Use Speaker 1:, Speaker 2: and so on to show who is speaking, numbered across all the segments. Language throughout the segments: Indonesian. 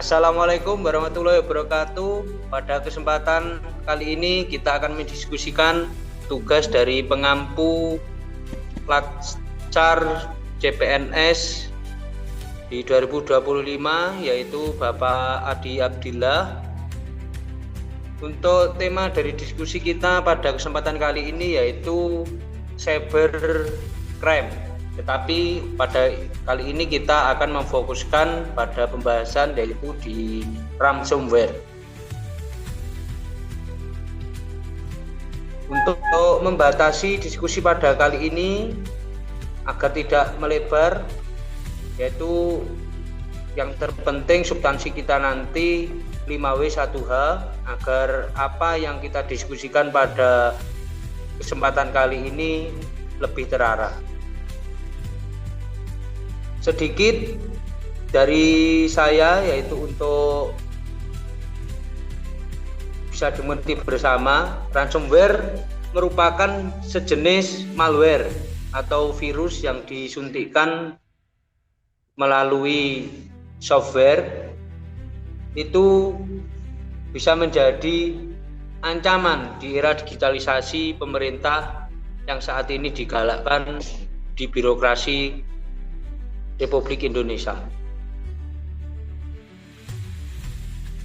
Speaker 1: Assalamualaikum warahmatullahi wabarakatuh. Pada kesempatan kali ini kita akan mendiskusikan tugas dari pengampu Latsar CPNS di 2025, yaitu Bapak Adi Abdillah. Untuk tema dari diskusi kita pada kesempatan kali ini yaitu cybercrime. Tetapi pada kali ini kita akan memfokuskan pada pembahasan yaitu di ransomware. Untuk membatasi diskusi pada kali ini agar tidak melebar, yaitu yang terpenting substansi kita nanti 5W1H, agar apa yang kita diskusikan pada kesempatan kali ini lebih terarah. Sedikit dari saya, yaitu untuk bisa dimengerti bersama, ransomware merupakan sejenis malware atau virus yang disuntikkan melalui software. Itu bisa menjadi ancaman di era digitalisasi pemerintah yang saat ini digalakkan di birokrasi Republik Indonesia.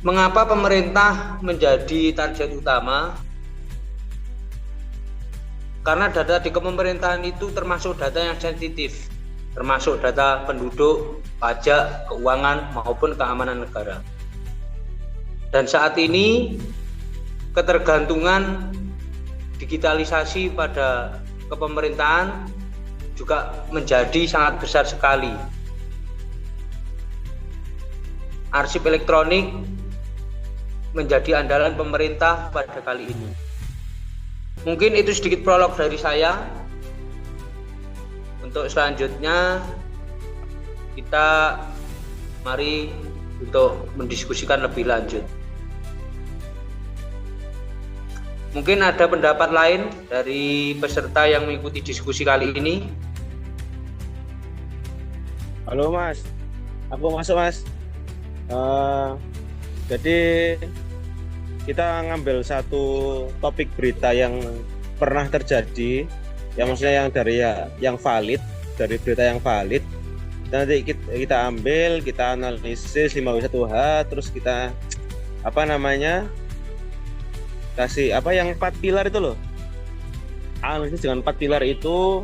Speaker 1: Mengapa pemerintah menjadi target utama? Karena data di pemerintahan itu termasuk data yang sensitif, termasuk data penduduk, pajak, keuangan, maupun keamanan negara. Dan saat ini ketergantungan digitalisasi pada kepemerintahan juga menjadi sangat besar sekali. Arsip elektronik menjadi andalan pemerintah pada kali ini. Mungkin itu sedikit prolog dari saya. Untuk selanjutnya kita mari untuk mendiskusikan lebih lanjut. Mungkin ada pendapat lain dari peserta yang mengikuti diskusi kali ini.
Speaker 2: Halo Mas, aku masuk Mas. Jadi kita ngambil satu topik berita yang pernah terjadi, yang maksudnya yang dari yang valid, dari berita yang valid. Nanti kita ambil, kita analisis 5W1H, terus kita kasih yang 4 pilar itu loh. Analisis dengan 4 pilar itu.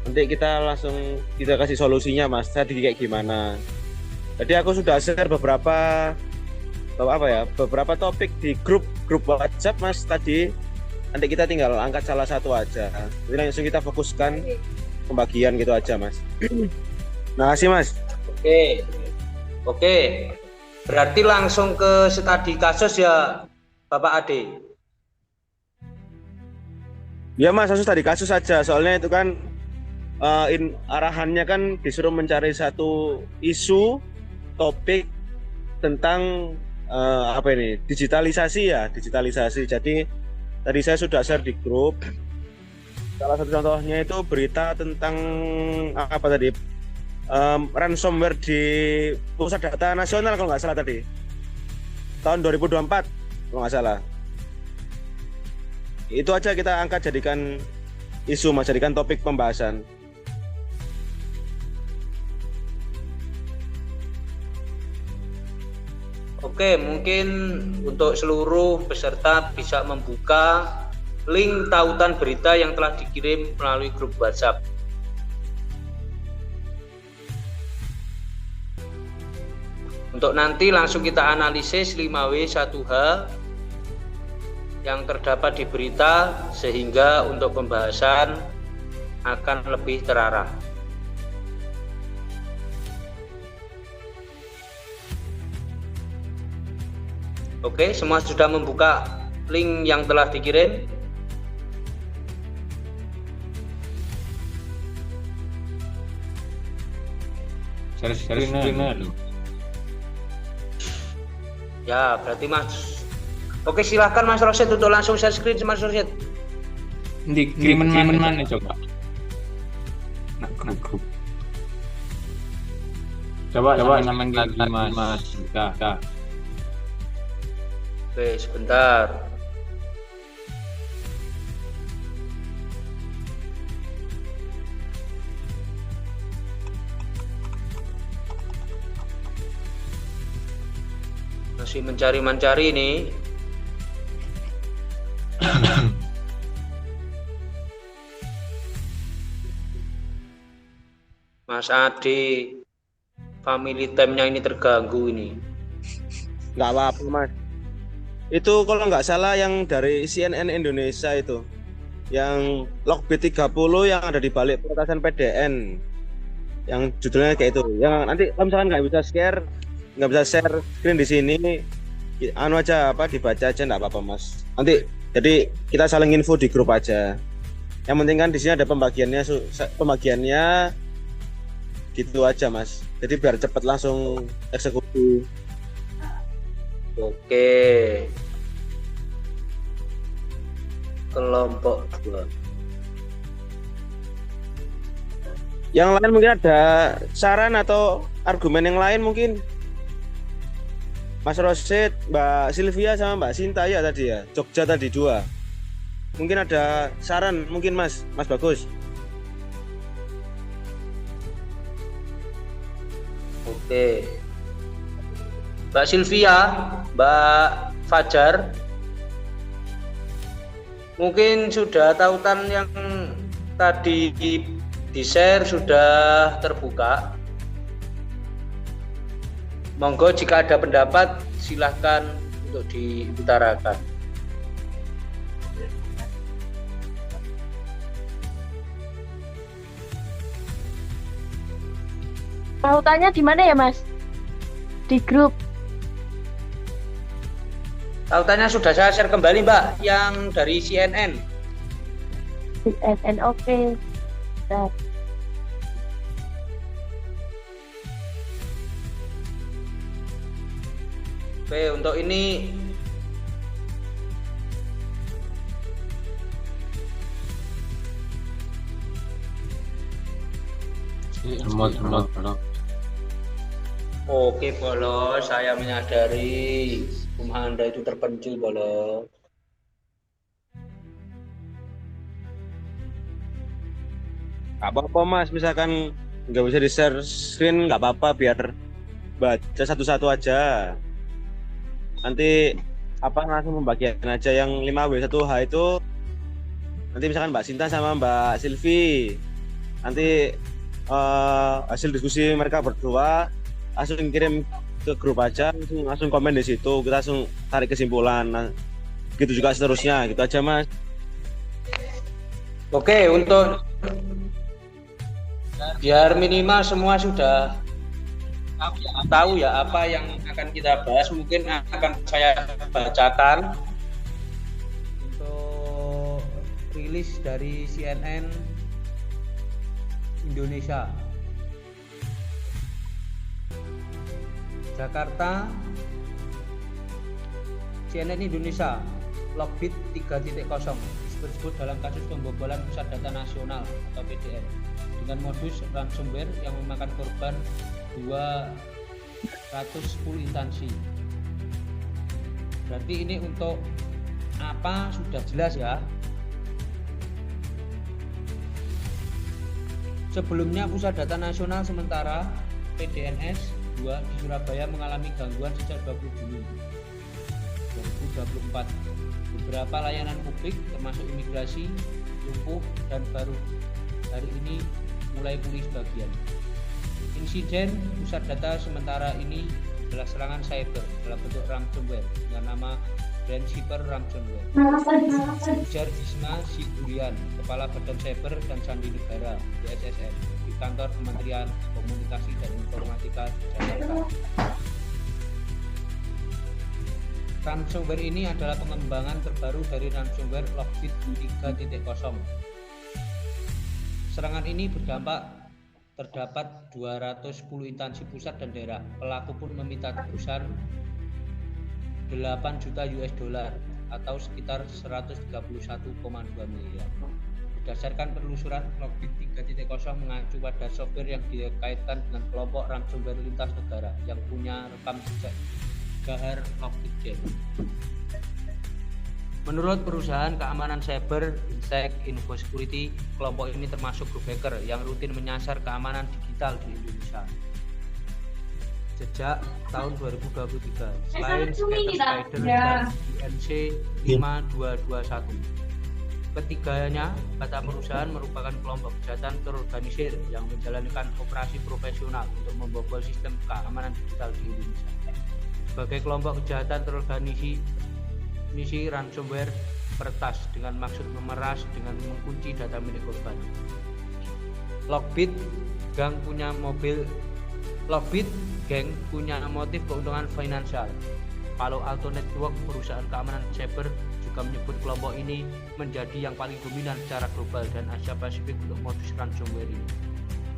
Speaker 2: Nanti kita kasih solusinya Mas, tadi kayak gimana. Jadi aku sudah share beberapa topik di grup WhatsApp Mas tadi. Nanti kita tinggal angkat salah satu aja. Jadi langsung kita fokuskan pembagian gitu aja Mas. Nah, kasih Mas.
Speaker 1: Oke. Berarti langsung ke studi kasus ya Bapak Ade.
Speaker 2: Ya Mas, langsung tadi kasus saja. Soalnya itu kan arahannya kan disuruh mencari satu isu topik tentang digitalisasi. Jadi tadi saya sudah share di grup. Salah satu contohnya itu berita tentang ransomware di Pusat Data Nasional kalau nggak salah tadi tahun 2024 kalau nggak salah. Itu aja kita angkat jadikan isu Mas, jadikan topik pembahasan.
Speaker 1: Oke, mungkin untuk seluruh peserta bisa membuka link tautan berita yang telah dikirim melalui grup WhatsApp. Untuk nanti langsung kita analisis 5W1H yang terdapat di berita, sehingga untuk pembahasan akan lebih terarah. Oke, semua sudah membuka link yang telah dikirim.
Speaker 3: Share screen.
Speaker 1: Ya, berarti Mas. Oke, silahkan Mas Rosyid untuk langsung share screen Mas Rosyid.
Speaker 3: Di kiriman mana coba? Nah, grup. Coba samain lagi Mas. Kita.
Speaker 1: Oke, sebentar. Masih mencari nih. Mas Adi, family time-nya ini terganggu ini.
Speaker 2: Nggak apa-apa Mas. Itu kalau nggak salah yang dari CNN Indonesia itu, yang log B30 yang ada di balik peretasan PDN, yang judulnya kayak itu. Yang nanti kalau misalkan nggak bisa share screen di sini, anu aja dibaca aja nggak apa-apa Mas. Nanti jadi kita saling info di grup aja. Yang penting kan di sini ada pembagiannya gitu aja Mas. Jadi biar cepat langsung eksekusi.
Speaker 1: Oke. Kelompok 2.
Speaker 2: Yang lain mungkin ada saran atau argumen yang lain mungkin. Mas Rosid, Mbak Sylvia sama Mbak Sinta ya tadi ya. Jogja tadi 2. Mungkin ada saran mungkin Mas Bagus.
Speaker 1: Oke. Mbak Sylvia, Mbak Fajar, mungkin sudah tautan yang tadi di-share sudah terbuka. Monggo jika ada pendapat silahkan untuk diutarakan.
Speaker 4: Tautannya di mana ya Mas? Di grup.
Speaker 1: Tautannya sudah saya share kembali Mbak, yang dari CNN.
Speaker 4: CNN, oke. Bentar.
Speaker 1: Oke, untuk ini
Speaker 3: Remote.
Speaker 1: oke Bolos, saya menyadari Anda itu terpencil Bolos.
Speaker 2: Gak apa-apa Mas, misalkan nggak bisa di share screen nggak apa-apa, biar baca satu-satu aja. Nanti langsung pembagian aja yang 5W1H itu. Nanti misalkan Mbak Sinta sama Mbak Silvi, nanti hasil diskusi mereka berdua langsung kirim ke grup aja, langsung komen di situ, kita langsung tarik kesimpulan. Nah, gitu juga seterusnya, gitu aja Mas.
Speaker 1: Oke, untuk biar minimal semua sudah tahu ya apa yang akan kita bahas, mungkin akan saya bacakan untuk rilis dari CNN Indonesia. Jakarta, CNN Indonesia, Logbit 3.0 disebut dalam kasus pembobolan pusat data nasional atau PDN dengan modus ransomware yang memakan korban 210 instansi. Berarti ini untuk apa sudah jelas ya. Sebelumnya Pusat Data Nasional Sementara PDNS 2 di Surabaya mengalami gangguan sejak 20 Juni 2024. Beberapa layanan publik termasuk imigrasi lumpuh dan baru hari ini mulai pulih sebagian. Insiden pusat data sementara ini adalah serangan cyber dalam bentuk ransomware dengan nama Brandshipper Ransomware. Ujar Disma Sigurian, Kepala Badan Cyber dan Sandi Negara BSSN di kantor Kementerian Komunikasi dan Informatika Jakarta. Ransomware ini adalah pengembangan terbaru dari ransomware Logbit 3.0. Serangan ini terdapat 210 instansi pusat dan daerah. Pelaku pun meminta tebusan 8 juta US dollar atau sekitar 131,2 miliar. Berdasarkan penelusuran, Lockbit 3.0 mengacu pada software yang dikaitkan dengan kelompok ransomware lintas negara yang punya rekam jejak gahar Lockbit. Menurut perusahaan keamanan cyber Insect Info Security, kelompok ini termasuk grup hacker yang rutin menyasar keamanan digital di Indonesia. Sejak tahun 2023, selain Scatter Spider dan UNC 5221, ketiganya kata perusahaan merupakan kelompok kejahatan terorganisir yang menjalankan operasi profesional untuk membobol sistem keamanan digital di Indonesia. Sebagai kelompok kejahatan terorganisir, misi ransomware peretas dengan maksud memeras dengan mengunci data milik korban. Lockbit gang punya motif keuntungan finansial. Palo Alto Network, perusahaan keamanan cyber, juga menyebut kelompok ini menjadi yang paling dominan secara global dan Asia Pasifik untuk modus ransomware ini.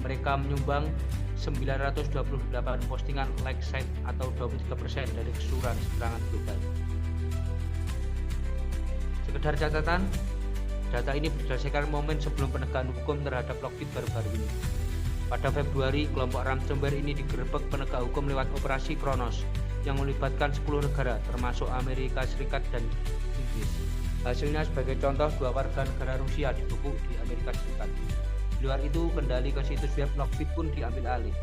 Speaker 1: Mereka menyumbang 928 postingan like site atau 23% dari keseluruhan serangan global. Sekedar catatan, data ini berdasarkan momen sebelum penegakan hukum terhadap Lockbit baru-baru ini. Pada Februari, kelompok ransomware ini digerebek penegak hukum lewat operasi Kronos yang melibatkan 10 negara termasuk Amerika Serikat dan Inggris. Hasilnya sebagai contoh, 2 warga negara Rusia dibekuk di Amerika Serikat. Di luar itu, kendali ke situs web Lockbit pun diambil alih.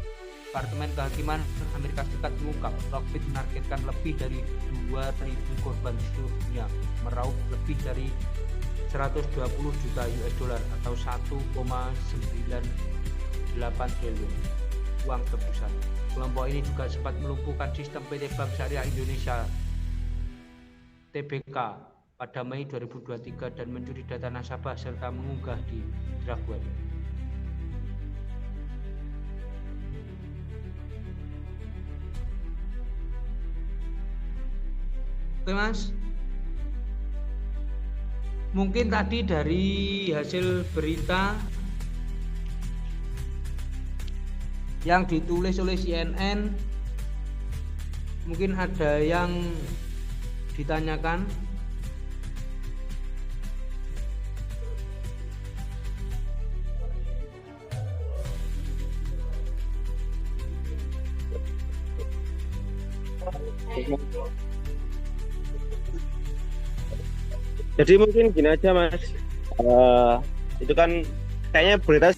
Speaker 1: Departemen Kehakiman Amerika Serikat mengungkap Lockbit menargetkan lebih dari 2.000 korban di seluruh dunia, meraup lebih dari 120 juta US dollar atau 1,98 triliun uang tebusan. Kelompok ini juga sempat melumpuhkan sistem PT Bank Syariah Indonesia (TBK) pada Mei 2023 dan mencuri data nasabah serta mengunggah di dark web. Oke Mas, mungkin tadi dari hasil berita yang ditulis oleh CNN mungkin ada yang ditanyakan.
Speaker 2: Jadi mungkin gini aja Mas, itu kan kayaknya berita